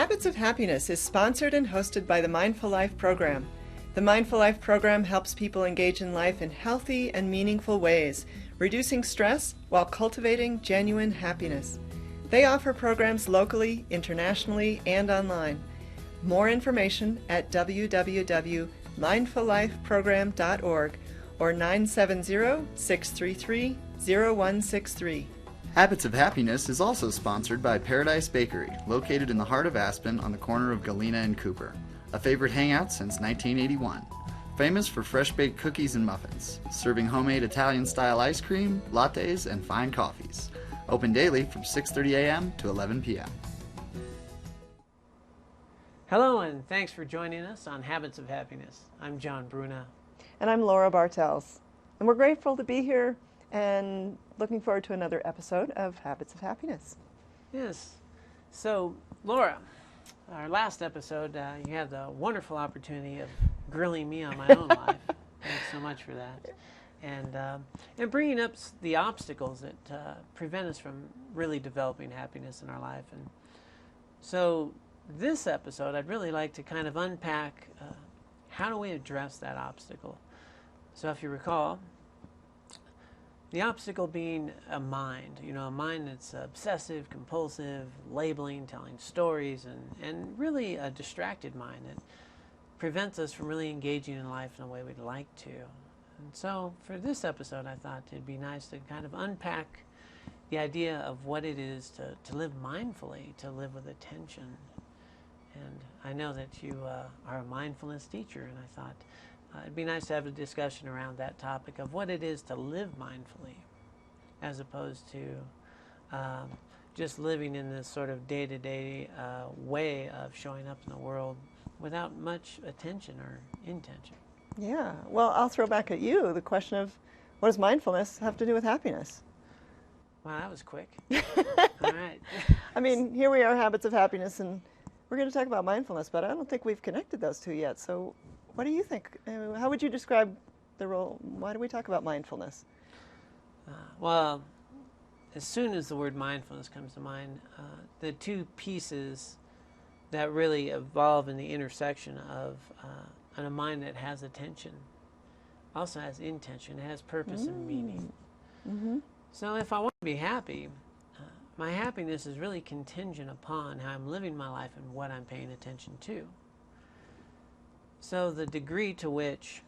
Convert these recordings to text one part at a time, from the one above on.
Habits of Happiness is sponsored and hosted by the Mindful Life program. The Mindful Life program helps people engage in life in healthy and meaningful ways, reducing stress while cultivating genuine happiness. They offer programs locally, internationally, and online. More information at www.mindfullifeprogram.org or 970-633-0163. Habits of Happiness is also sponsored by Paradise Bakery, located in the heart of Aspen on the corner of Galena and Cooper. A favorite hangout since 1981. Famous for fresh-baked cookies and muffins, serving homemade Italian-style ice cream, lattes, and fine coffees. Open daily from 6:30 a.m. to 11 p.m. Hello, and thanks for joining us on Habits of Happiness. I'm John Bruna. And I'm Laura Bartels. And we're grateful to be here and looking forward to another episode of Habits of Happiness. Yes. So, Laura, our last episode, you had the wonderful opportunity of grilling me on my own life. Thanks so much for that. And bringing up the obstacles that prevent us from really developing happiness in our life. And so this episode, I'd really like to kind of unpack how do we address that obstacle. So if you recall, the obstacle being a mind, a mind that's obsessive, compulsive, labeling, telling stories, and really a distracted mind that prevents us from really engaging in life in a way we'd like to. And so for this episode, I thought it'd be nice to kind of unpack the idea of what it is to live mindfully, to live with attention. And I know that you are a mindfulness teacher, and I thought it'd be nice to have a discussion around that topic of what it is to live mindfully, as opposed to just living in this sort of day-to-day way of showing up in the world without much attention or intention. Yeah, well, I'll throw back at you the question of what does mindfulness have to do with happiness? Wow, that was quick. All right. I mean, here we are, Habits of Happiness, and we're going to talk about mindfulness, but I don't think we've connected those two yet. So what do you think? How would you describe the role? Why do we talk about mindfulness? Well, as soon as the word mindfulness comes to mind, the two pieces that really evolve in the intersection of a mind that has attention, also has intention, it has purpose and meaning. Mm-hmm. So if I want to be happy, my happiness is really contingent upon how I'm living my life and what I'm paying attention to. So the degree to which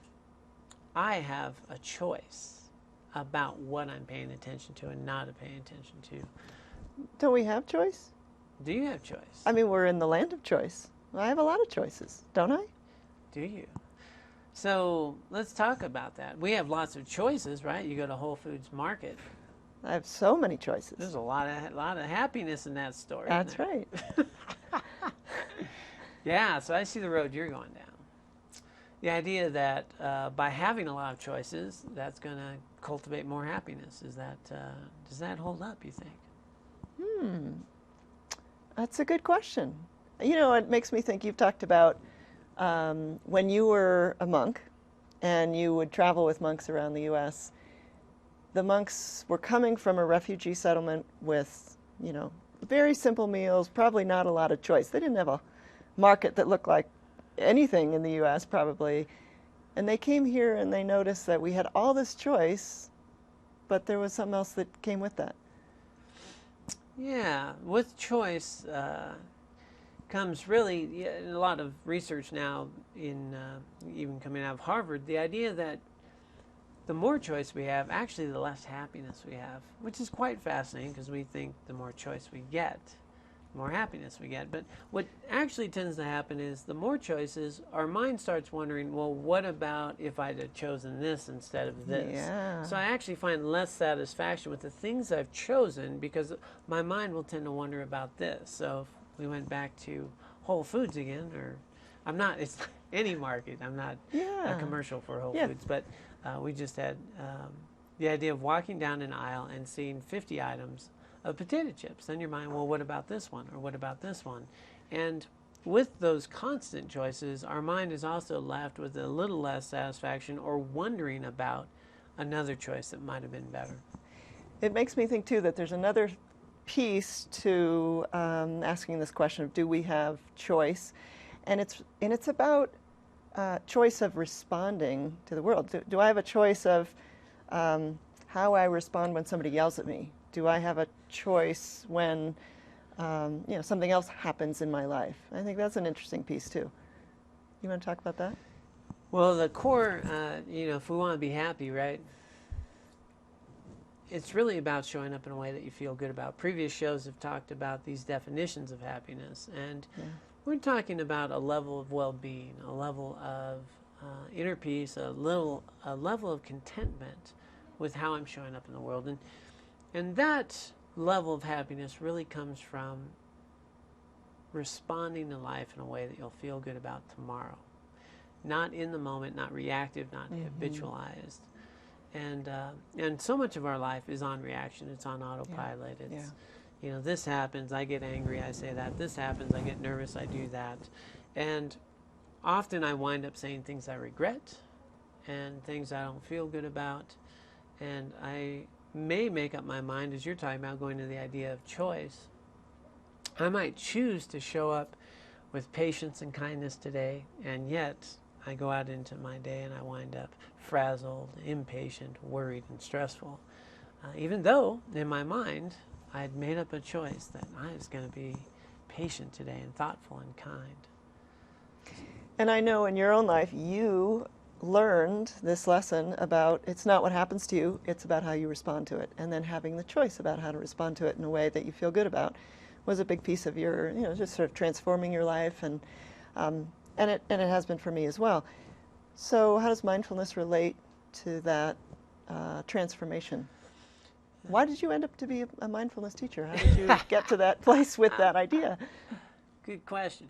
I have a choice about what I'm paying attention to and not paying attention to. Don't we have choice? Do you have choice? I mean, we're in the land of choice. I have a lot of choices, don't I? Do you? So let's talk about that. We have lots of choices, right? You go to Whole Foods Market. I have so many choices. There's a lot of happiness in that store. That's right. Yeah, so I see the road you're going down. The idea that by having a lot of choices, that's going to cultivate more happiness. Does that hold up, you think? That's a good question. It makes me think you've talked about when you were a monk and you would travel with monks around the U.S., the monks were coming from a refugee settlement with, very simple meals, probably not a lot of choice. They didn't have a market that looked like anything in the U.S. probably. And they came here and they noticed that we had all this choice, but there was something else that came with that. Yeah, with choice comes really a lot of research now in even coming out of Harvard, the idea that the more choice we have, actually the less happiness we have, which is quite fascinating because we think the more choice we get, the more happiness we get. But what actually tends to happen is the more choices, our mind starts wondering, well, what about if I'd have chosen this instead of this? Yeah. So I actually find less satisfaction with the things I've chosen because my mind will tend to wonder about this. So if we went back to Whole Foods again, or it's any market, I'm not a commercial for Whole Foods, but we just had the idea of walking down an aisle and seeing 50 items of potato chips. Then your mind, well, what about this one? Or what about this one? And with those constant choices, our mind is also left with a little less satisfaction or wondering about another choice that might have been better. It makes me think, too, that there's another piece to asking this question of do we have choice, and it's about choice of responding to the world. Do I have a choice of how I respond when somebody yells at me? Do I have a choice when something else happens in my life? I think that's an interesting piece too. You want to talk about that? Well, the core, if we want to be happy, right? It's really about showing up in a way that you feel good about. Previous shows have talked about these definitions of happiness, and we're talking about a level of well-being, a level of inner peace, a level of contentment with how I'm showing up in the world, and that level of happiness really comes from responding to life in a way that you'll feel good about tomorrow, not in the moment, not reactive, not habitualized. And so much of our life is on reaction. It's on autopilot. It's, this happens, I get angry, I say that. This happens, I get nervous, I do that. And often I wind up saying things I regret and things I don't feel good about. And I may make up my mind, as you're talking about, going to the idea of choice. I might choose to show up with patience and kindness today, and yet I go out into my day and I wind up frazzled, impatient, worried, and stressful. Even though, in my mind, I'd made up a choice that I was going to be patient today and thoughtful and kind. And I know in your own life, you learned this lesson about it's not what happens to you, it's about how you respond to it. And then having the choice about how to respond to it in a way that you feel good about was a big piece of your, just sort of transforming your life. And it has been for me as well. So how does mindfulness relate to that transformation? Why did you end up to be a mindfulness teacher? How did you get to that place with that idea? Good question.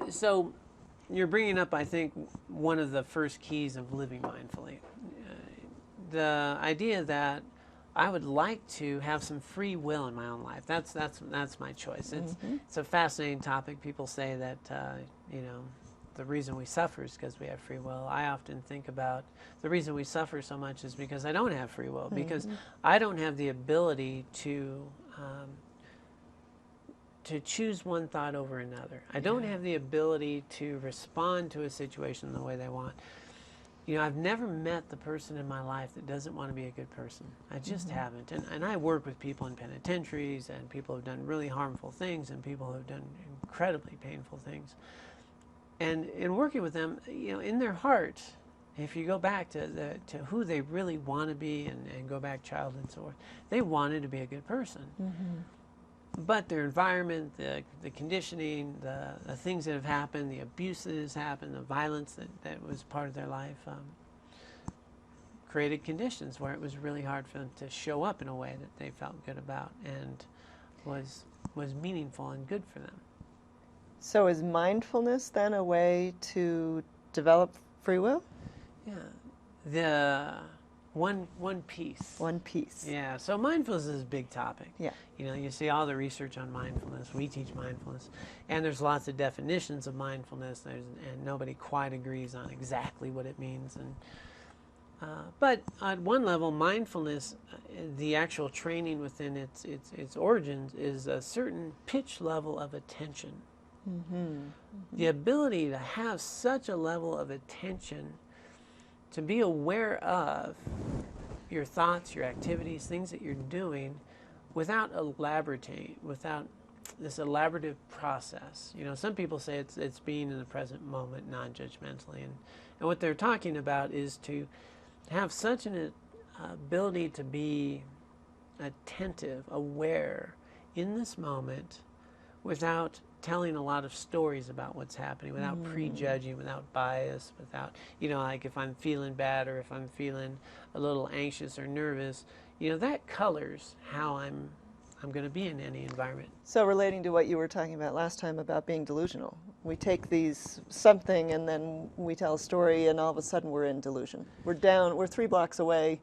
So you're bringing up, I think, one of the first keys of living mindfully. The idea that I would like to have some free will in my own life. That's my choice. It's a fascinating topic. People say that the reason we suffer is because we have free will. I often think about the reason we suffer so much is because I don't have free will, because I don't have the ability to choose one thought over another. I don't have the ability to respond to a situation the way they want. I've never met the person in my life that doesn't want to be a good person. I just haven't. And I work with people in penitentiaries, and people who have done really harmful things, and people who have done incredibly painful things. And in working with them, in their heart, if you go back to who they really want to be and go back childhood and so forth, they wanted to be a good person. But their environment, the conditioning, the things that have happened, the abuse that has happened, the violence that was part of their life, created conditions where it was really hard for them to show up in a way that they felt good about and was meaningful and good for them. So is mindfulness then a way to develop free will? Yeah. The one piece. One piece. Yeah. So mindfulness is a big topic. Yeah. You see all the research on mindfulness. We teach mindfulness. And there's lots of definitions of mindfulness, and nobody quite agrees on exactly what it means. But at one level, mindfulness, the actual training within its origins, is a certain pitch level of attention. The ability to have such a level of attention, to be aware of your thoughts, your activities, things that you're doing, without without this elaborative process. Some people say it's being in the present moment, non-judgmentally, and what they're talking about is to have such an ability to be attentive, aware in this moment, without telling a lot of stories about what's happening, without prejudging, without bias, without, like if I'm feeling bad or if I'm feeling a little anxious or nervous, that colors how I'm going to be in any environment. So relating to what you were talking about last time about being delusional, we take something and then we tell a story and all of a sudden we're in delusion. We're 3 blocks away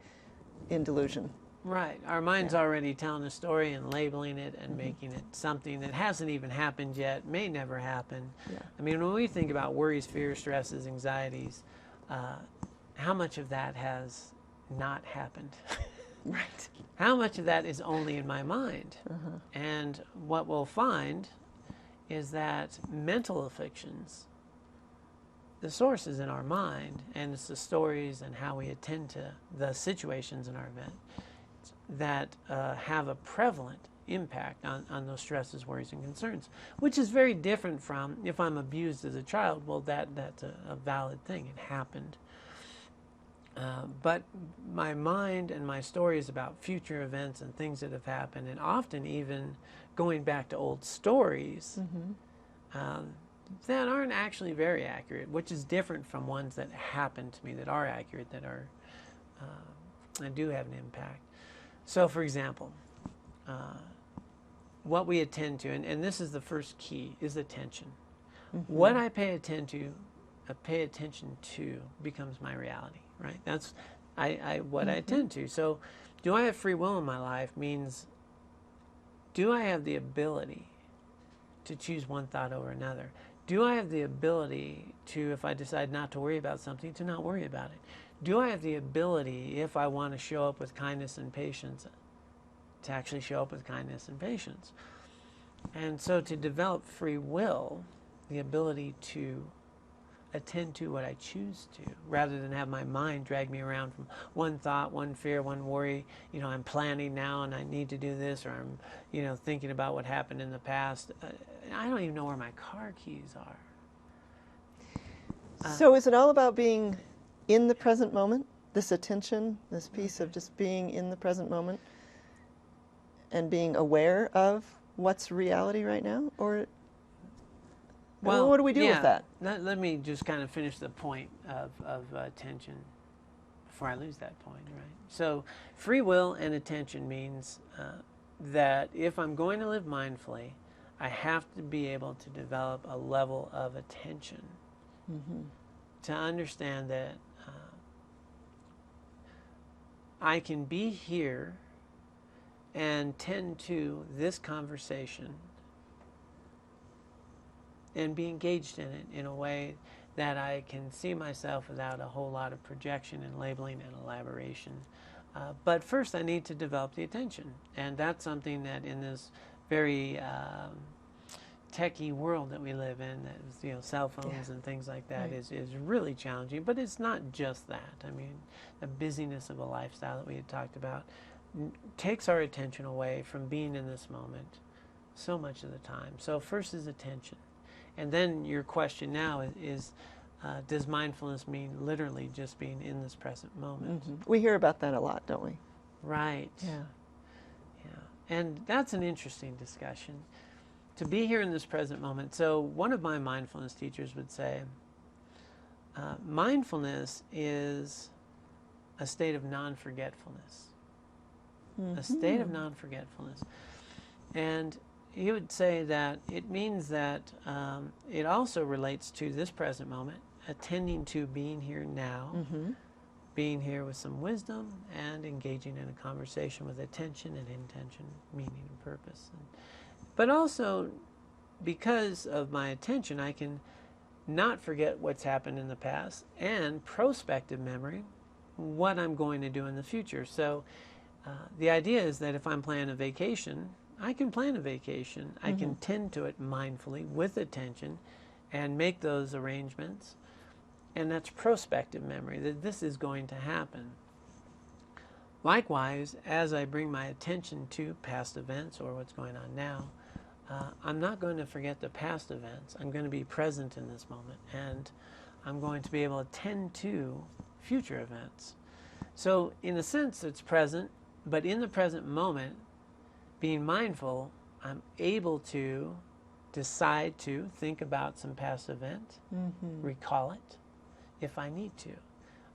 in delusion. Right. Our mind's already telling a story and labeling it and making it something that hasn't even happened yet, may never happen. Yeah. I mean, when we think about worries, fears, stresses, anxieties, how much of that has not happened? Right. How much of that is only in my mind? And what we'll find is that mental afflictions, the source is in our mind, and it's the stories and how we attend to the situations in our event that have a prevalent impact on those stresses, worries, and concerns, which is very different from if I'm abused as a child. Well, that's a valid thing. It happened. But my mind and my stories about future events and things that have happened, and often even going back to old stories that aren't actually very accurate, which is different from ones that happen to me that are accurate, that are and do have an impact. So, for example, what we attend to, and this is the first key, is attention. What I pay attention to becomes my reality. Right? That's what I attend to. So, do I have free will in my life means, do I have the ability to choose one thought over another? Do I have the ability to, if I decide not to worry about something, to not worry about it? Do I have the ability, if I want to show up with kindness and patience, to actually show up with kindness and patience? And so to develop free will, the ability to attend to what I choose to, rather than have my mind drag me around from one thought, one fear, one worry. You know, I'm planning now and I need to do this, or I'm, you know, thinking about what happened in the past. I don't even know where my car keys are. So is it all about being in the present moment? This attention, this piece of just being in the present moment and being aware of what's reality right now? Or well, what do we do with that? Let me just kind of finish the point of attention before I lose that point, right? So free will and attention means that if I'm going to live mindfully, I have to be able to develop a level of attention to understand that I can be here and tend to this conversation and be engaged in it in a way that I can see myself without a whole lot of projection and labeling and elaboration. But first I need to develop the attention. And that's something that in this very techie world that we live in, that is, you know, cell phones and things like that, is really challenging. But it's not just that. I mean, the busyness of a lifestyle that we had talked about takes our attention away from being in this moment so much of the time. So first is attention. And then your question now is does mindfulness mean literally just being in this present moment? We hear about that a lot, don't we? Right. Yeah. And that's an interesting discussion. To be here in this present moment. So one of my mindfulness teachers would say, mindfulness is a state of non-forgetfulness. A state of non-forgetfulness. And he would say that it means that it also relates to this present moment, attending to being here now, being here with some wisdom, and engaging in a conversation with attention and intention, meaning and purpose. But also, because of my attention, I can not forget what's happened in the past, and prospective memory, what I'm going to do in the future. So the idea is that if I'm planning a vacation, I can plan a vacation. I can tend to it mindfully with attention and make those arrangements. And that's prospective memory, that this is going to happen. Likewise, as I bring my attention to past events or what's going on now, I'm not going to forget the past events. I'm going to be present in this moment, and I'm going to be able to tend to future events. So in a sense, it's present, but in the present moment, being mindful, I'm able to decide to think about some past event, recall it if I need to.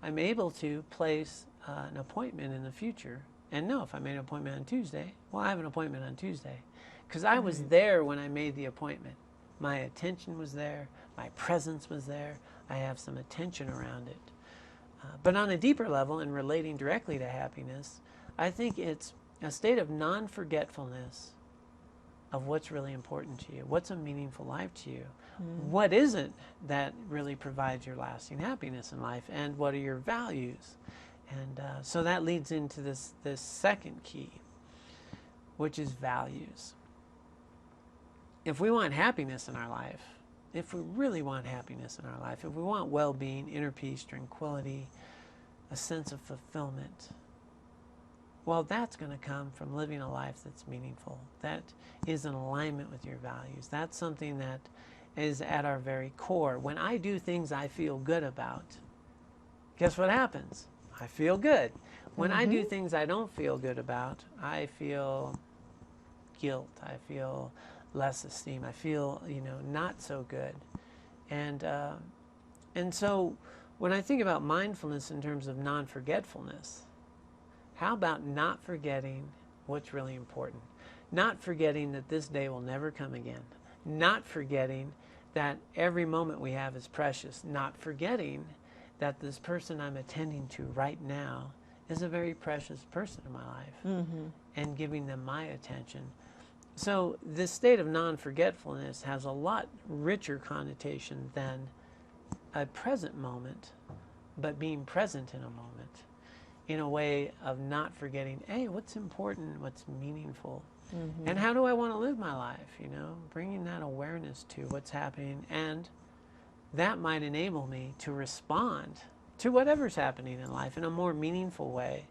I'm able to place an appointment in the future and know if I made an appointment on Tuesday, well, I have an appointment on Tuesday because I was there when I made the appointment. My attention was there, my presence was there, I have some attention around it. But on a deeper level and relating directly to happiness, I think it's a state of non-forgetfulness of what's really important to you, what's a meaningful life to you, what isn't that really provides your lasting happiness in life, and what are your values. And so that leads into this second key, which is values. If we want happiness in our life, if we really want happiness in our life, if we want well-being, inner peace, tranquility, a sense of fulfillment, well, that's going to come from living a life that's meaningful. That is in alignment with your values. That's something that is at our very core. When I do things I feel good about, guess what happens? I feel good. When I do things I don't feel good about, I feel guilt. I feel less esteem. I feel, not so good. And so when I think about mindfulness in terms of non-forgetfulness, how about not forgetting what's really important? Not forgetting that this day will never come again. Not forgetting that every moment we have is precious. Not forgetting that this person I'm attending to right now is a very precious person in my life, and giving them my attention. So this state of non-forgetfulness has a lot richer connotation than a present moment, but being present in a moment, in a way of not forgetting, hey, what's important, what's meaningful, and how do I want to live my life, bringing that awareness to what's happening, and that might enable me to respond to whatever's happening in life in a more meaningful way.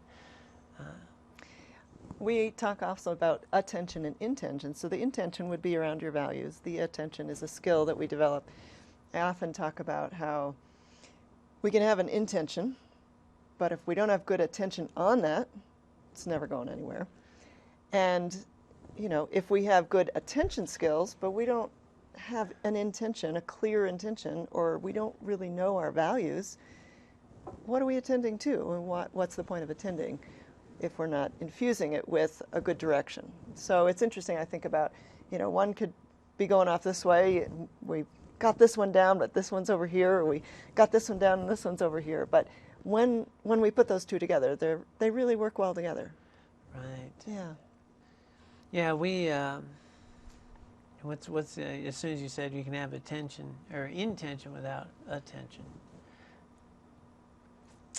We talk also about attention and intention. So the intention would be around your values. The attention is a skill that we develop. I often talk about how we can have an intention, but if we don't have good attention on that, it's never going anywhere. And, if we have good attention skills, but we don't have an intention, a clear intention, or we don't really know our values, what are we attending to? And what's the point of attending if we're not infusing it with a good direction? So it's interesting, I think about, one could be going off this way, and we got this one down, but this one's over here, or we got this one down and this one's over here. But when we put those two together, they really work well together. Right. Yeah. Yeah, we, as soon as you said you can have attention or intention without attention,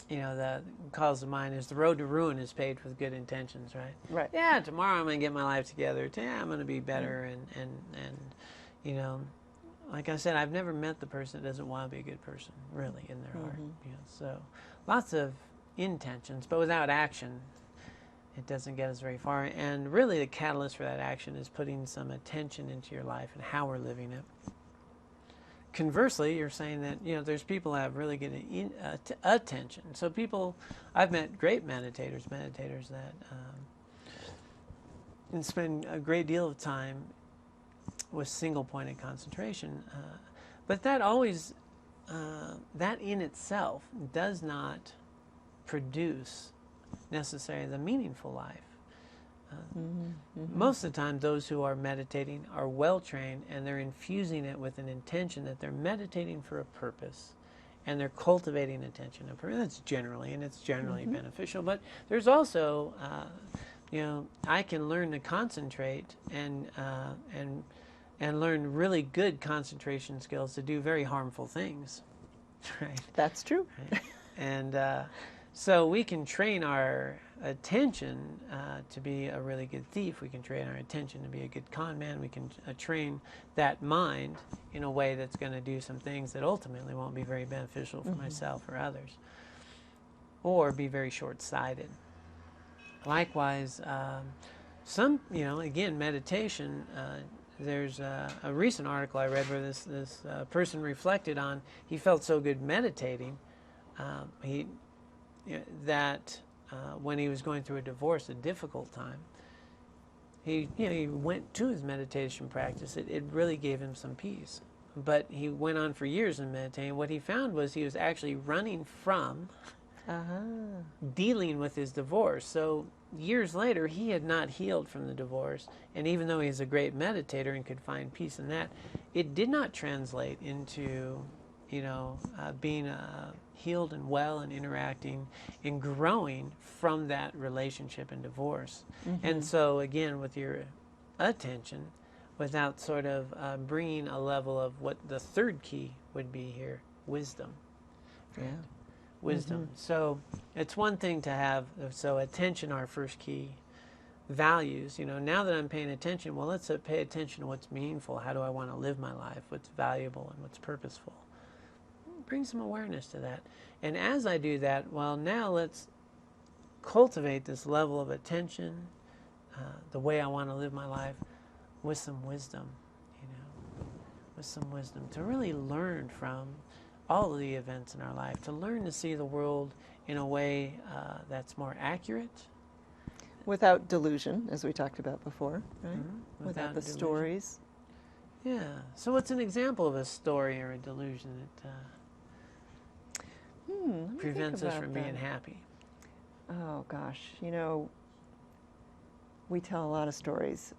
that calls to mind is the road to ruin is paved with good intentions, right? Right. Yeah, tomorrow I'm going to get my life together. Yeah, I'm going to be better. And like I said, I've never met the person that doesn't want to be a good person, really, in their heart. So lots of intentions, but without action, it doesn't get us very far. And really the catalyst for that action is putting some attention into your life and how we're living it. Conversely, you're saying that, there's people that have really good attention. So I've met great meditators that and spend a great deal of time with single-pointed concentration. But that always, that in itself does not produce necessarily the meaningful life. Most of the time, those who are meditating are well-trained, and they're infusing it with an intention that they're meditating for a purpose, and they're cultivating attention. That's generally beneficial. But there's also, I can learn to concentrate and learn really good concentration skills to do very harmful things. Right. That's true. Right? And so we can train our attention to be a really good thief. We can train our attention to be a good con man. We can train that mind in a way that's going to do some things that ultimately won't be very beneficial for myself or others, or be very short-sighted. Likewise, again, meditation, there's a recent article I read where this person reflected on, he felt so good meditating, that when he was going through a divorce, a difficult time, he went to his meditation practice. It really gave him some peace. But he went on for years in meditating. What he found was he was actually running from dealing with his divorce. So years later, he had not healed from the divorce. And even though he's a great meditator and could find peace in that, it did not translate into being healed and well and interacting and growing from that relationship and divorce. And so again, with your attention, without sort of bringing a level of what the third key would be here, wisdom. Right? wisdom. So it's one thing to have, so attention, our first key, values. You know, now that I'm paying attention, well, let's pay attention to what's meaningful. How do I want to live my life? What's valuable and what's purposeful? Bring some awareness to that. And as I do that, well, now let's cultivate this level of attention, the way I want to live my life, with some wisdom, you know, with some wisdom, to really learn from all of the events in our life, to learn to see the world in a way that's more accurate. Without delusion, as we talked about before, right? Mm-hmm. Without the delusion. stories. Yeah. So what's an example of a story or a delusion that prevents us from being happy? Oh, gosh. You know, we tell a lot of stories.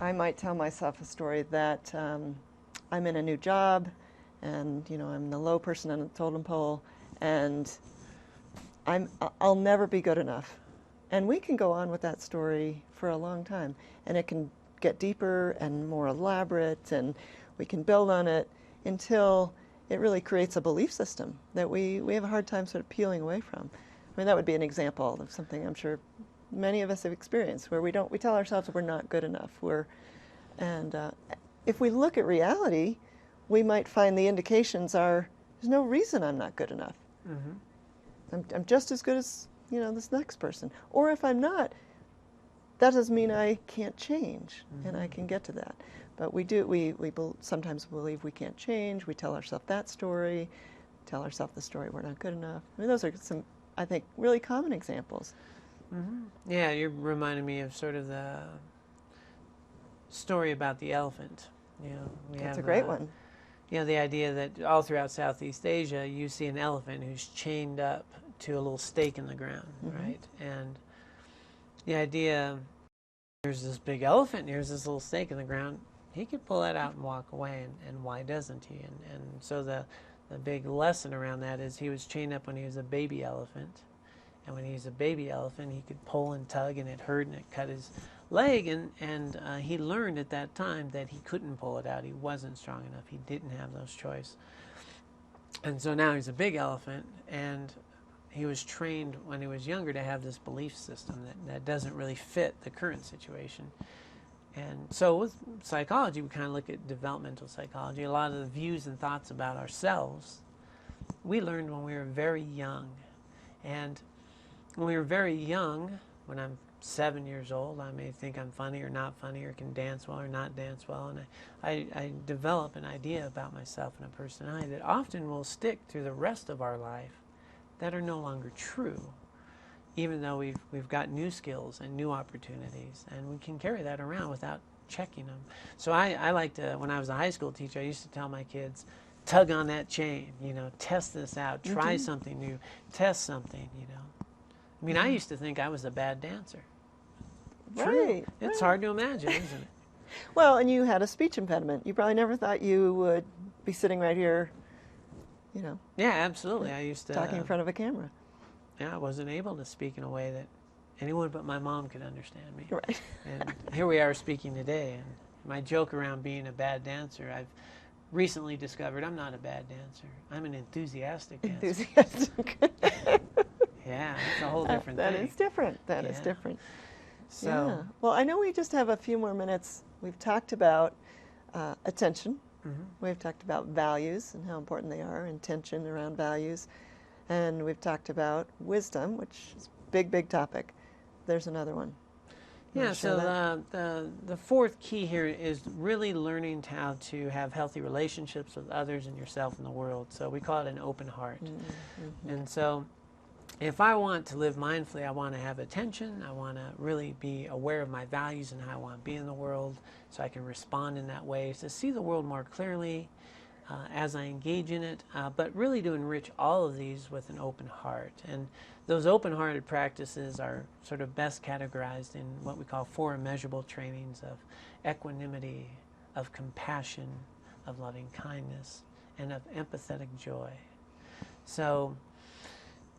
I might tell myself a story that I'm in a new job, and, you know, I'm the low person on the totem pole, and I'll never be good enough. And we can go on with that story for a long time, and it can get deeper and more elaborate, and we can build on it until it really creates a belief system that we have a hard time sort of peeling away from. I mean, that would be an example of something I'm sure many of us have experienced, where we tell ourselves we're not good enough. If we look at reality, we might find the indications are, there's no reason I'm not good enough. Mm-hmm. I'm just as good as, you know, this next person. Or if I'm not, that doesn't mean I can't change, and I can get to that. But we sometimes believe we can't change. We tell ourselves that story, tell ourselves the story we're not good enough. I mean, those are some, I think, really common examples. Mm-hmm. Yeah, you're reminding me of sort of the story about the elephant. You know, That's a great one. You know, the idea that all throughout Southeast Asia, you see an elephant who's chained up to a little stake in the ground, right? And the idea, here's this big elephant, here's this little stake in the ground. He could pull that out and walk away, and why doesn't he? And so the big lesson around that is he was chained up when he was a baby elephant. And when he was a baby elephant, he could pull and tug, and it hurt, and it cut his leg. And he learned at that time that he couldn't pull it out. He wasn't strong enough. He didn't have those choices. And so now he's a big elephant, and he was trained when he was younger to have this belief system that doesn't really fit the current situation. And so with psychology, we kind of look at developmental psychology. A lot of the views and thoughts about ourselves, we learned when we were very young. And when we were very young, when I'm 7 years old, I may think I'm funny or not funny, or can dance well or not dance well. And I develop an idea about myself and a personality that often will stick through the rest of our life that are no longer true, even though we've got new skills and new opportunities, and we can carry that around without checking them. So I like to, when I was a high school teacher, I used to tell my kids, tug on that chain, you know, test this out, try something new, test something, you know. I mean, I used to think I was a bad dancer. True. Right. It's hard to imagine, isn't it? Well, and you had a speech impediment. You probably never thought you would be sitting right here, you know. Yeah, absolutely. I used to talking in front of a camera. Yeah, I wasn't able to speak in a way that anyone but my mom could understand me. Right. And here we are speaking today. And my joke around being a bad dancer, I've recently discovered I'm not a bad dancer. I'm an enthusiastic dancer. Enthusiastic. Yeah, it's a whole different that thing. Is different. That is different. So, yeah. Well, I know we just have a few more minutes. We've talked about attention. We've talked about values and how important they are, intention around values. And we've talked about wisdom, which is a big, big topic. There's another one. Yeah, so the fourth key here is really learning how to have healthy relationships with others and yourself in the world. So we call it an open heart. And so if I want to live mindfully, I want to have attention. I want to really be aware of my values and how I want to be in the world, so I can respond in that way, to see the world more clearly as I engage in it, but really to enrich all of these with an open heart. And those open-hearted practices are sort of best categorized in what we call 4 immeasurable trainings of equanimity, of compassion, of loving kindness, and of empathetic joy. So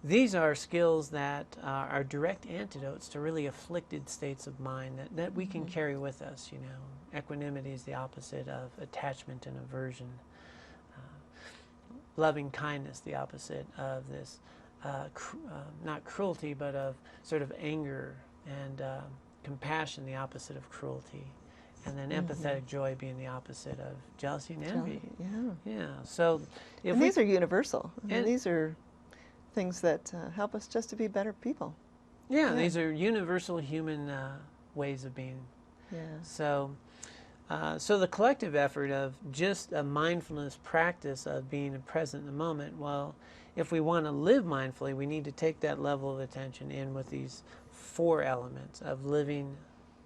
these are skills that are direct antidotes to really afflicted states of mind that we can carry with us, you know. Equanimity is the opposite of attachment and aversion. loving kindness, the opposite of this, not cruelty, but of sort of anger, and compassion, the opposite of cruelty. And then empathetic joy being the opposite of jealousy and envy. Yeah. So and these are universal. I mean, these are things that help us just to be better people. Yeah, these are universal human ways of being. Yeah. So, so the collective effort of just a mindfulness practice of being present in the moment, well, if we want to live mindfully, we need to take that level of attention in with these 4 elements of living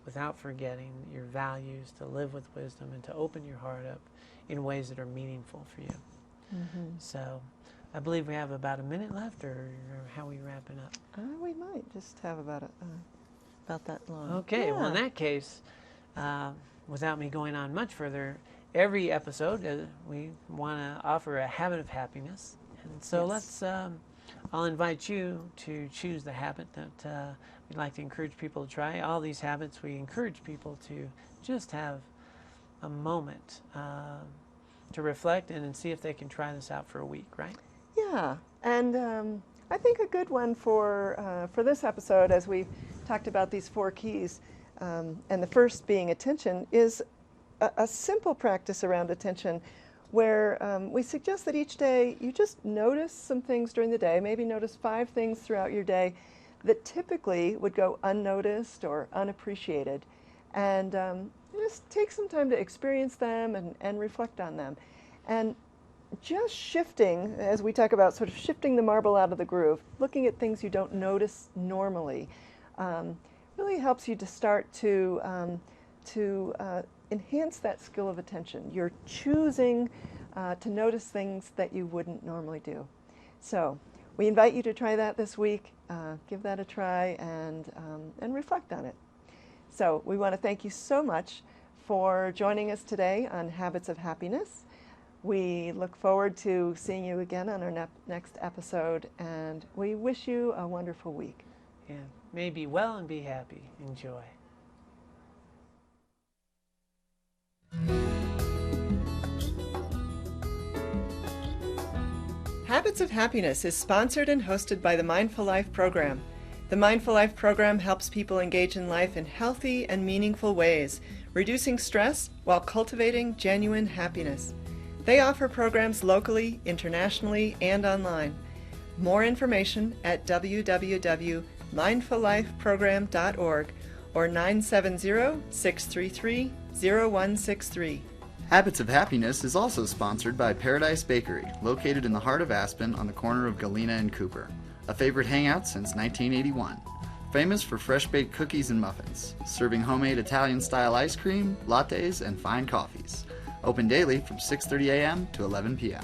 without forgetting your values, to live with wisdom, and to open your heart up in ways that are meaningful for you. So I believe we have about a minute left, or how are we wrapping up? We might just have about that long. Okay, well in that case, without me going on much further, every episode we want to offer a habit of happiness. And so let's, I'll invite you to choose the habit that we'd like to encourage people to try. All these habits, we encourage people to just have a moment to reflect and see if they can try this out for a week, right? Yeah, and I think a good one for this episode, as we talked about these 4 keys, and the first being attention, is a simple practice around attention, where we suggest that each day you just notice some things during the day, maybe notice 5 things throughout your day that typically would go unnoticed or unappreciated, and just take some time to experience them and reflect on them. And just shifting, as we talk about sort of shifting the marble out of the groove, looking at things you don't notice normally, really helps you to start to enhance that skill of attention. You're choosing to notice things that you wouldn't normally do. So we invite you to try that this week. Give that a try and reflect on it. So we want to thank you so much for joining us today on Habits of Happiness. We look forward to seeing you again on our next episode, and we wish you a wonderful week. Yeah, may be well and be happy. Enjoy. Habits of Happiness is sponsored and hosted by the Mindful Life program. The Mindful Life program helps people engage in life in healthy and meaningful ways, reducing stress while cultivating genuine happiness. They offer programs locally, internationally, and online. More information at www.mindfullifeprogram.org or 970-633-0163. Habits of Happiness is also sponsored by Paradise Bakery, located in the heart of Aspen on the corner of Galena and Cooper. A favorite hangout since 1981. Famous for fresh-baked cookies and muffins, serving homemade Italian-style ice cream, lattes, and fine coffees. Open daily from 6:30 a.m. to 11 p.m.